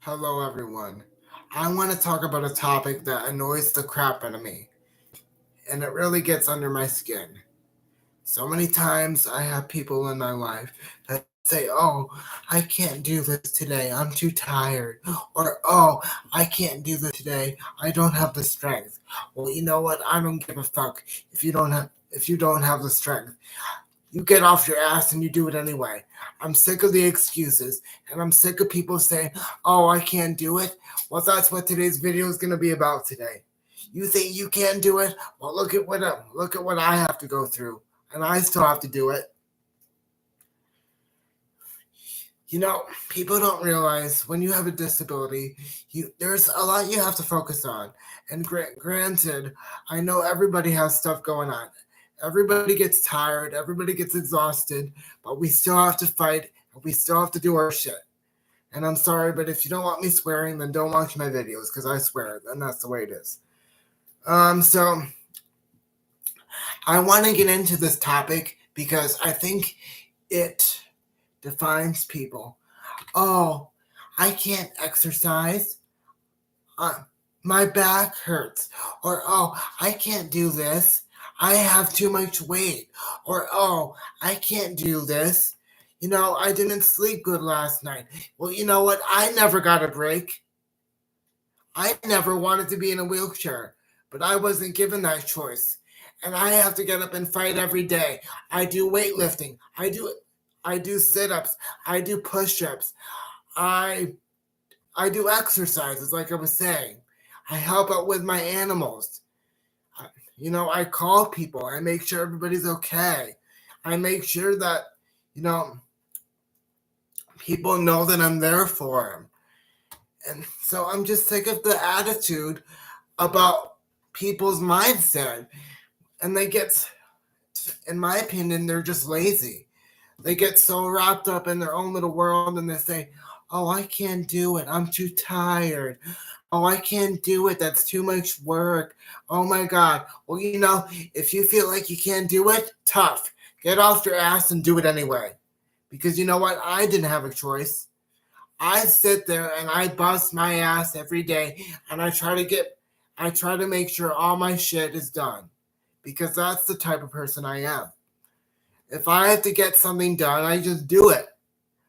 Hello, everyone. I want to talk about a topic that annoys the crap out of me, and it really gets under my skin. So many times I have people in my life that say, "Oh, I can't do this today. I'm too tired." Or, "Oh, I can't do this today. I don't have the strength." Well, you know what? I don't give a fuck if you don't have the strength. You get off your ass and you do it anyway. I'm sick of the excuses, and I'm sick of people saying, "Oh, I can't do it." Well, that's what today's video is going to be about today. You think you can do it? Well, look at what I have to go through, and I still have to do it. People don't realize when you have a disability, there's a lot you have to focus on. And granted, I know everybody has stuff going on. Everybody gets tired, everybody gets exhausted, but we still have to fight, and we still have to do our shit. And I'm sorry, but if you don't want me swearing, then don't watch my videos because I swear, and that's the way it is. So I want to get into this topic because I think it defines people. Oh, I can't exercise. Uh, my back hurts. Or, oh, I can't do this. I have too much weight. Or, oh, I can't do this. I didn't sleep good last night. Well, you know what? I never got a break. I never wanted to be in a wheelchair, but I wasn't given that choice. And I have to get up and fight every day. I do weightlifting. I do sit-ups. I do push-ups. I I do exercises like I was saying. I help out with my animals. I call people. I make sure everybody's okay. I make sure that, you know, people know that I'm there for them. And so I'm just sick of the attitude about people's mindset. And in my opinion, they're just lazy. They get so wrapped up in their own little world and they say, "Oh, I can't do it. I'm too tired. Oh, I can't do it. That's too much work. Oh my God." Well, if you feel like you can't do it, tough. Get off your ass and do it anyway. Because you know what? I didn't have a choice. I sit there and I bust my ass every day and I try to make sure all my shit is done. Because that's the type of person I am. If I have to get something done, I just do it.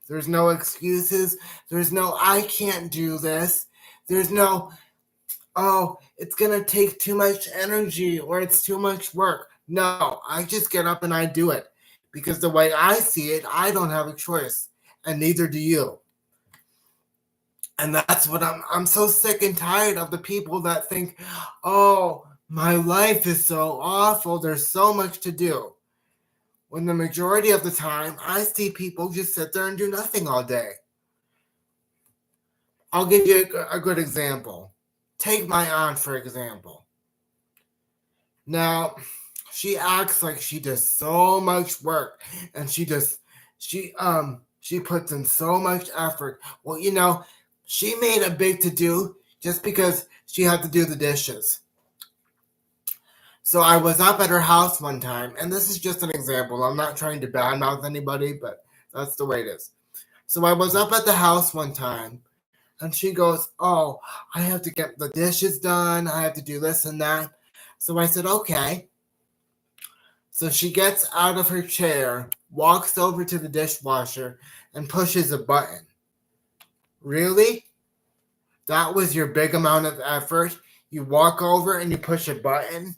There's no excuses. There's no, "I can't do this." There's no, "Oh, it's going to take too much energy or it's too much work." No, I just get up and I do it. Because the way I see it, I don't have a choice. And neither do you. And that's what I'm so sick and tired of the people that think, "Oh, my life is so awful. There's so much to do." When the majority of the time, I see people just sit there and do nothing all day. I'll give you a good example. Take my aunt, for example. Now, she acts like she does so much work and she puts in so much effort. Well, she made a big to do just because she had to do the dishes. So I was up at her house one time, and this is just an example. I'm not trying to badmouth anybody, but that's the way it is. So I was up at the house one time, and she goes, "Oh, I have to get the dishes done. I have to do this and that." So I said, "Okay." So she gets out of her chair, walks over to the dishwasher, and pushes a button. Really? That was your big amount of effort? You walk over and you push a button?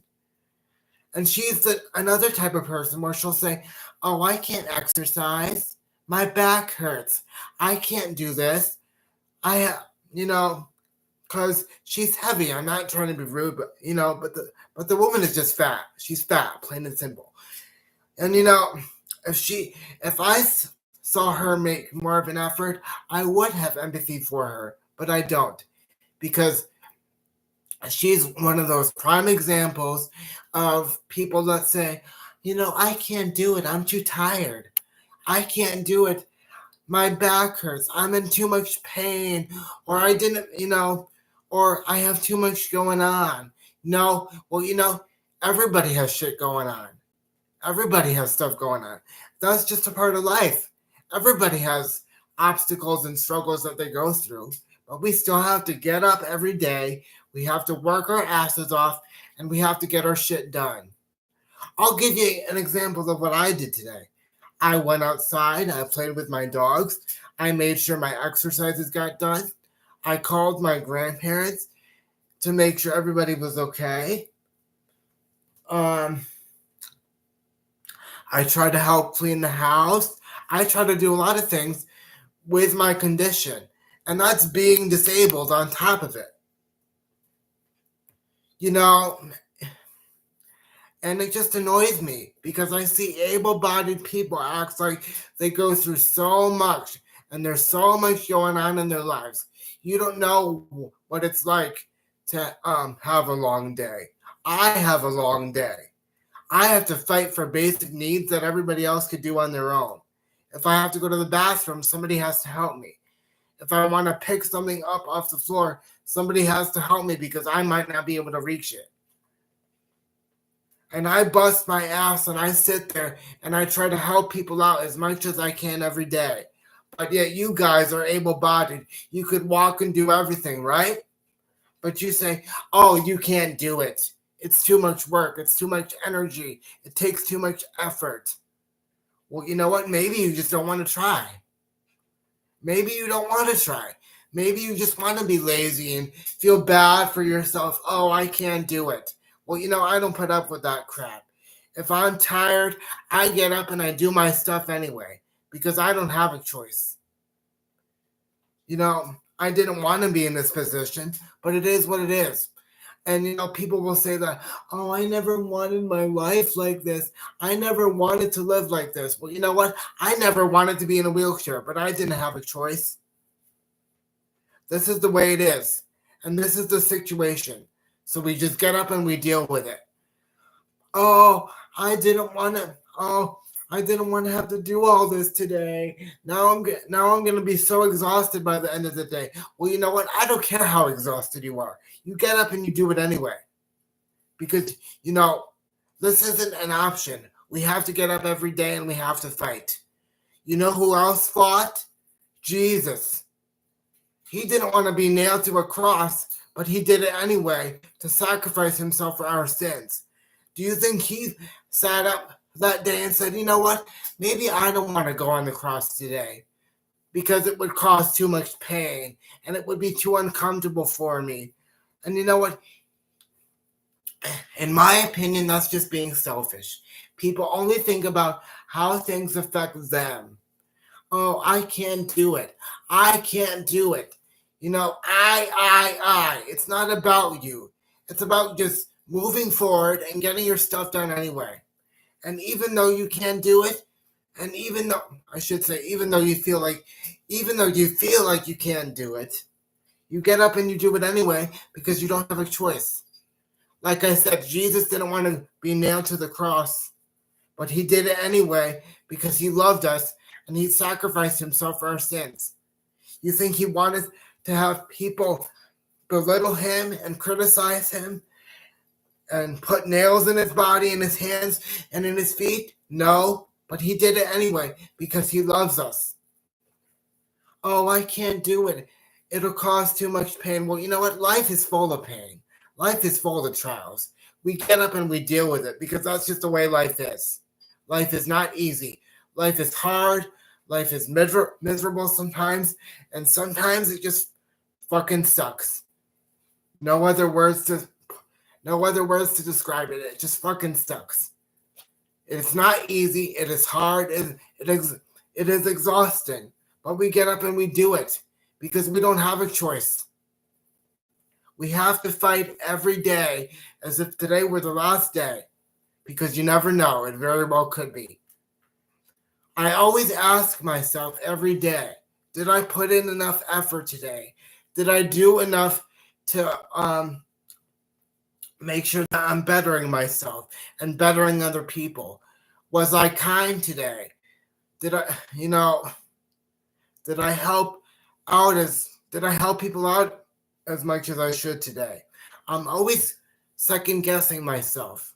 And she's another type of person where she'll say, "Oh, I can't exercise. My back hurts. I can't do this. I, you know, because she's heavy. I'm not trying to be rude, but the woman is just fat. She's fat, plain and simple. And if I saw her make more of an effort, I would have empathy for her, but I don't because she's one of those prime examples of people that say, "I can't do it. I'm too tired. I can't do it. My back hurts. I'm in too much pain, or I didn't, or I have too much going on." No, well, everybody has shit going on. Everybody has stuff going on. That's just a part of life. Everybody has obstacles and struggles that they go through, but we still have to get up every day. We have to work our asses off, and we have to get our shit done. I'll give you an example of what I did today. I went outside, I played with my dogs, I made sure my exercises got done. I called my grandparents to make sure everybody was okay. I tried to help clean the house. I try to do a lot of things with my condition, and that's being disabled on top of it. You know, and it just annoys me because I see able-bodied people act like they go through so much and there's so much going on in their lives. You don't know what it's like to have a long day. I have a long day. I have to fight for basic needs that everybody else could do on their own. If I have to go to the bathroom, somebody has to help me. If I want to pick something up off the floor, somebody has to help me because I might not be able to reach it. And I bust my ass and I sit there and I try to help people out as much as I can every day. But yet you guys are able-bodied. You could walk and do everything, right? But you say, oh, you can't do it. It's too much work. It's too much energy. It takes too much effort. Well, you know what? Maybe you just don't want to try. Maybe you don't want to try. Maybe you just want to be lazy and feel bad for yourself. Oh, I can't do it. Well, I don't put up with that crap. If I'm tired, I get up and I do my stuff anyway because I don't have a choice. I didn't want to be in this position, but it is what it is. And, people will say that, oh, I never wanted my life like this. I never wanted to live like this. Well, you know what? I never wanted to be in a wheelchair, but I didn't have a choice. This is the way it is. And this is the situation. So we just get up and we deal with it. Oh, I didn't want to have to do all this today. Now I'm going to be so exhausted by the end of the day. Well, you know what? I don't care how exhausted you are. You get up and you do it anyway. Because, this isn't an option. We have to get up every day and we have to fight. You know who else fought? Jesus. He didn't want to be nailed to a cross, but he did it anyway to sacrifice himself for our sins. Do you think he sat up that day and said, you know what? Maybe I don't want to go on the cross today because it would cause too much pain and it would be too uncomfortable for me. And you know what? In my opinion, that's just being selfish. People only think about how things affect them. Oh, I can't do it. I can't do it. I. It's not about you. It's about just moving forward and getting your stuff done anyway. And even though you can't do it, and even though you feel like you can't do it, you get up and you do it anyway because you don't have a choice. Like I said, Jesus didn't want to be nailed to the cross, but he did it anyway because he loved us and he sacrificed himself for our sins. You think he wanted to have people belittle him and criticize him and put nails in his body, in his hands, and in his feet? No, but he did it anyway because he loves us. Oh, I can't do it. It'll cause too much pain. Well, you know what? Life is full of pain. Life is full of trials. We get up and we deal with it because that's just the way life is. Life is not easy. Life is hard. Life is miserable sometimes. And sometimes it just fucking sucks. No other words to describe it. It just fucking sucks. It's not easy. It is hard. It is exhausting. But we get up and we do it because we don't have a choice. We have to fight every day as if today were the last day because you never know. It very well could be. I always ask myself every day, did I put in enough effort today? Did I do enough to make sure that I'm bettering myself and bettering other people? Was I kind today? Did I help people out as much as I should today? I'm always second guessing myself.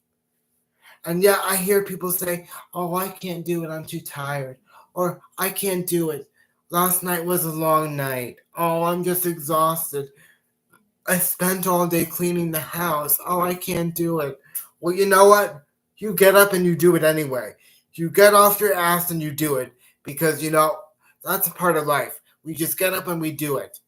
And yeah, I hear people say, oh, I can't do it. I'm too tired. Or I can't do it. Last night was a long night. Oh, I'm just exhausted. I spent all day cleaning the house. Oh, I can't do it. Well, you know what? You get up and you do it anyway. You get off your ass and you do it because, that's a part of life. We just get up and we do it.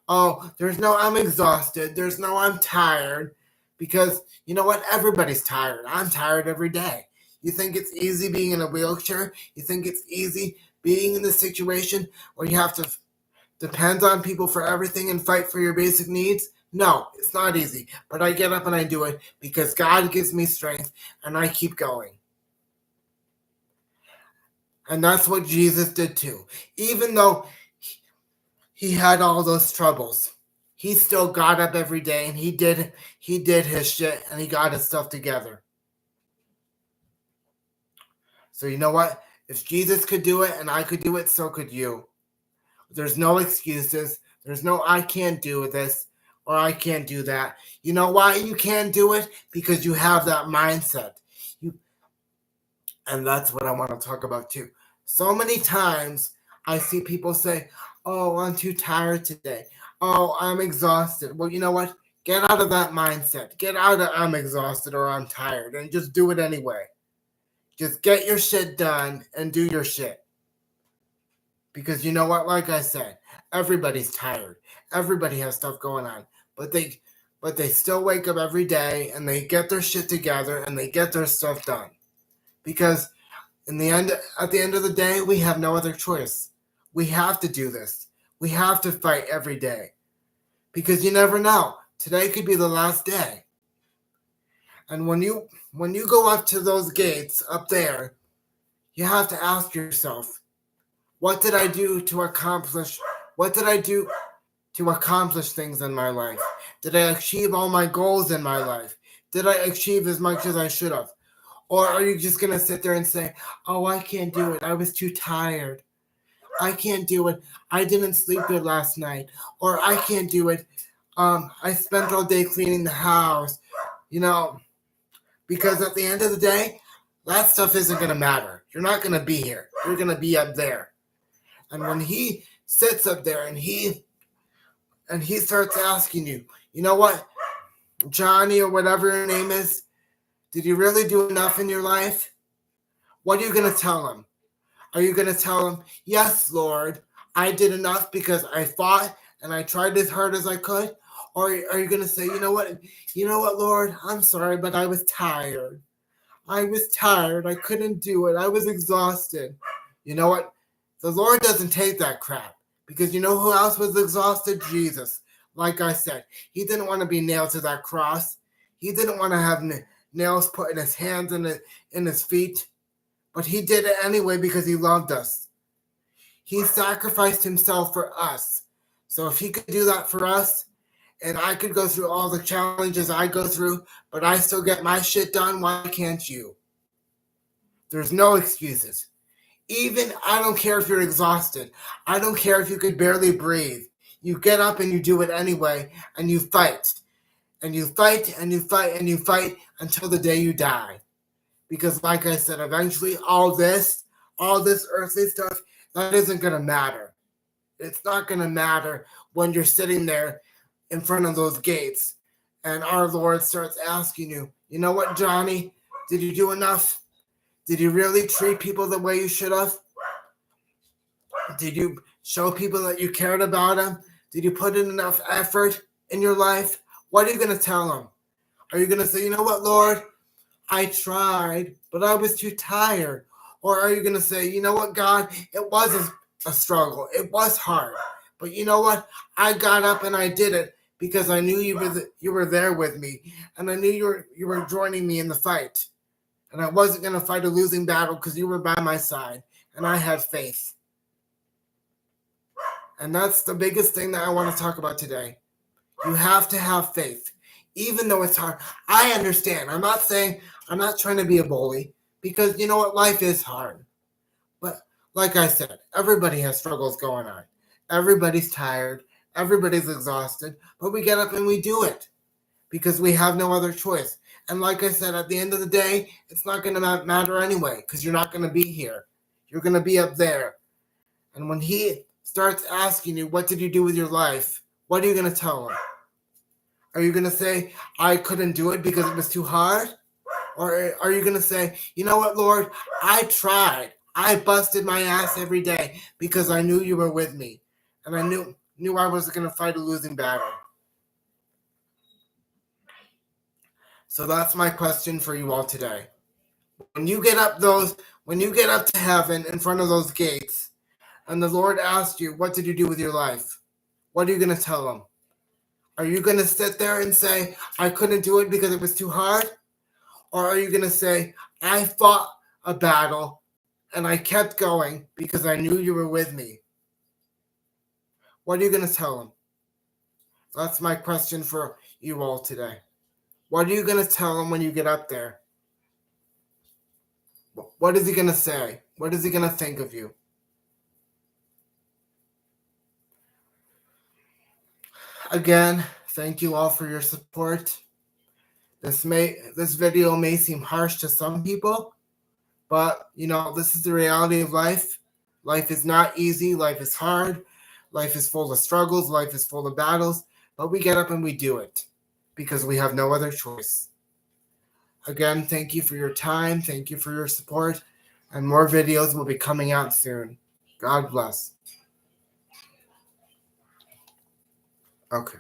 Oh, there's no I'm exhausted. There's no I'm tired because, you know what? Everybody's tired. I'm tired every day. You think it's easy being in a wheelchair? You think it's easy being in this situation where you have to depend on people for everything and fight for your basic needs? No, it's not easy, but I get up and I do it because God gives me strength and I keep going. And that's what Jesus did too. Even though he had all those troubles, he still got up every day and he did his shit and he got his stuff together. So you know what? If Jesus could do it and I could do it, so could you. There's no excuses. There's no I can't do this or I can't do that. You know why you can't do it? Because you have that mindset. And that's what I want to talk about too. So many times I see people say, "Oh, I'm too tired today. Oh, I'm exhausted." Well, you know what? Get out of that mindset. Get out of I'm exhausted or I'm tired and just do it anyway. Just get your shit done and do your shit. Because you know what? Like I said, everybody's tired. Everybody has stuff going on. But they still wake up every day and they get their shit together and they get their stuff done. Because at the end of the day, we have no other choice. We have to do this. We have to fight every day. Because you never know. Today could be the last day. And when you go up to those gates up there, you have to ask yourself, what did I do to accomplish things in my life? Did I achieve all my goals in my life? Did I achieve as much as I should have? Or are you just going to sit there and say, "Oh, I can't do it. I was too tired. I can't do it. I didn't sleep good last night." Or "I can't do it. I spent all day cleaning the house." Because at the end of the day, that stuff isn't going to matter. You're not going to be here. You're going to be up there. And when he sits up there and he starts asking you, "You know what, Johnny," or whatever your name is, "did you really do enough in your life?" What are you going to tell him? Are you going to tell him, "Yes, Lord, I did enough because I fought and I tried as hard as I could"? Or are you going to say, "You know what, Lord, I'm sorry, but I was tired. I was tired. I couldn't do it. I was exhausted." You know what? The Lord doesn't take that crap. Because you know who else was exhausted? Jesus. Like I said, he didn't want to be nailed to that cross. He didn't want to have nails put in his hands and in his feet. But he did it anyway because he loved us. He sacrificed himself for us. So if he could do that for us, and I could go through all the challenges I go through, but I still get my shit done, why can't you? There's no excuses. Even, I don't care if you're exhausted. I don't care if you could barely breathe. You get up and you do it anyway, and you fight. And you fight, and you fight, and you fight until the day you die. Because like I said, eventually all this earthly stuff, that isn't going to matter. It's not going to matter when you're sitting there in front of those gates and our Lord starts asking you, "You know what, Johnny? Did you do enough? Did you really treat people the way you should have? Did you show people that you cared about them? Did you put in enough effort in your life?" What are you going to tell them? Are you going to say, "You know what, Lord? I tried, but I was too tired"? Or are you going to say, "You know what, God? It was a struggle. It was hard. But you know what? I got up and I did it because I knew you were there with me. And I knew you were joining me in the fight. And I wasn't going to fight a losing battle because you were by my side. And I had faith." And that's the biggest thing that I want to talk about today. You have to have faith. Even though it's hard. I understand. I'm not trying to be a bully. Because you know what? Life is hard. But like I said, everybody has struggles going on. Everybody's tired. Everybody's exhausted. But we get up and we do it. Because we have no other choice. And like I said, at the end of the day, it's not going to matter anyway. Because you're not going to be here. You're going to be up there. And when he starts asking you, what did you do with your life? What are you going to tell them? Are you going to say, I couldn't do it because it was too hard? Or are you going to say, you know what, Lord, I tried. I busted my ass every day because I knew you were with me. And I knew I wasn't going to fight a losing battle. So that's my question for you all today. When you get up to heaven in front of those gates, and the Lord asks you, what did you do with your life? What are you going to tell him? Are you going to sit there and say, I couldn't do it because it was too hard? Or are you going to say, I fought a battle and I kept going because I knew you were with me? What are you going to tell him? That's my question for you all today. What are you going to tell him when you get up there? What is he going to say? What is he going to think of you? Again, thank you all for your support. This video may seem harsh to some people, but this is the reality of life. Life is not easy. Life is hard. Life is full of struggles. Life is full of battles. But we get up and we do it because we have no other choice. Again, thank you for your time. Thank you for your support. And more videos will be coming out soon. God bless. Okay.